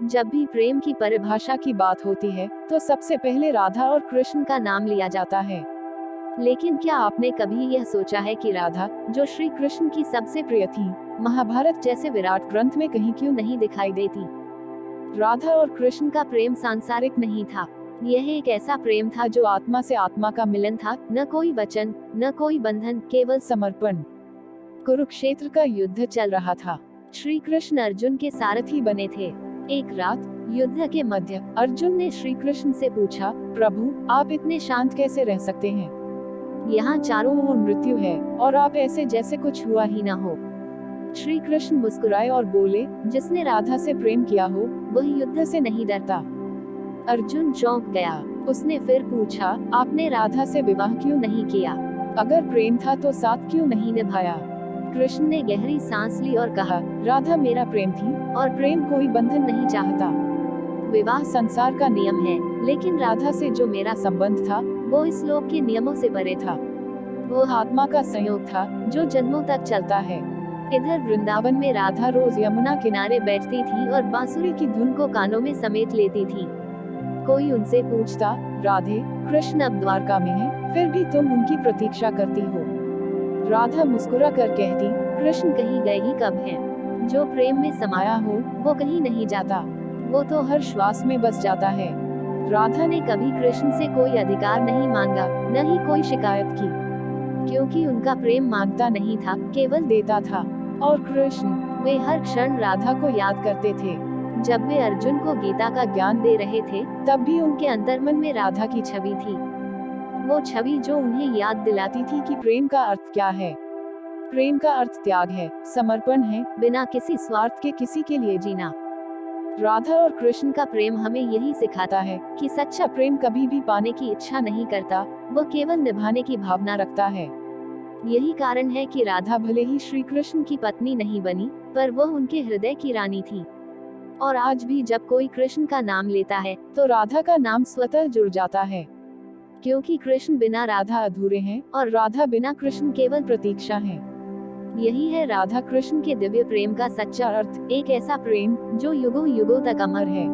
जब भी प्रेम की परिभाषा की बात होती है तो सबसे पहले राधा और कृष्ण का नाम लिया जाता है। लेकिन क्या आपने कभी यह सोचा है कि राधा, जो श्री कृष्ण की सबसे प्रिय थी, महाभारत जैसे विराट ग्रंथ में कहीं क्यों नहीं दिखाई देती? राधा और कृष्ण का प्रेम सांसारिक नहीं था। यह एक ऐसा प्रेम था जो आत्मा से आत्मा का मिलन था, न कोई वचन, न कोई बंधन, केवल समर्पण। कुरुक्षेत्र का युद्ध चल रहा था। श्री कृष्ण अर्जुन के सारथी बने थे। एक रात युद्ध के मध्य अर्जुन ने श्री कृष्ण से पूछा, प्रभु, आप इतने शांत कैसे रह सकते हैं? यहाँ चारों ओर मृत्यु है और आप ऐसे जैसे कुछ हुआ ही ना हो। श्री कृष्ण मुस्कुराए और बोले, जिसने राधा से प्रेम किया हो वह युद्ध से नहीं डरता। अर्जुन चौंक गया। उसने फिर पूछा, आपने राधा से विवाह क्यों नहीं किया? अगर प्रेम था तो साथ क्यों नहीं निभाया? कृष्ण ने गहरी सांस ली और कहा, राधा मेरा प्रेम थी और प्रेम कोई बंधन नहीं चाहता। विवाह संसार का नियम है, लेकिन राधा से जो मेरा संबंध था वो इस लोक के नियमों से परे था। वो आत्मा का संयोग था जो जन्मों तक चलता है। इधर वृंदावन में राधा रोज यमुना किनारे बैठती थी और बांसुरी की धुन को कानों में समेट लेती थी। कोई उनसे पूछता, राधे, कृष्ण अब द्वारका में है, फिर भी तुम उनकी प्रतीक्षा करती हो? राधा मुस्कुरा कर कहती, कृष्ण कहीं गए ही कब हैं? जो प्रेम में समाया हो वो कहीं नहीं जाता, वो तो हर श्वास में बस जाता है। राधा ने कभी कृष्ण से कोई अधिकार नहीं मांगा, न ही कोई शिकायत की, क्योंकि उनका प्रेम मांगता नहीं था, केवल देता था। और कृष्ण, वे हर क्षण राधा को याद करते थे। जब वे अर्जुन को गीता का ज्ञान दे रहे थे, तब भी उनके अंतर्मन में राधा की छवि थी। वो छवि जो उन्हें याद दिलाती थी कि प्रेम का अर्थ क्या है। प्रेम का अर्थ त्याग है, समर्पण है, बिना किसी स्वार्थ के किसी के लिए जीना। राधा और कृष्ण का प्रेम हमें यही सिखाता है कि सच्चा प्रेम कभी भी पाने की इच्छा नहीं करता, वो केवल निभाने की भावना रखता है। यही कारण है कि राधा भले ही श्री कृष्ण की पत्नी नहीं बनी, पर वह उनके हृदय की रानी थी। और आज भी जब कोई कृष्ण का नाम लेता है तो राधा का नाम स्वतः जुड़ जाता है, क्योंकि कृष्ण बिना राधा अधूरे हैं और राधा बिना कृष्ण केवल प्रतीक्षा है। यही है राधा कृष्ण के दिव्य प्रेम का सच्चा अर्थ, एक ऐसा प्रेम जो युगों युगों तक अमर है।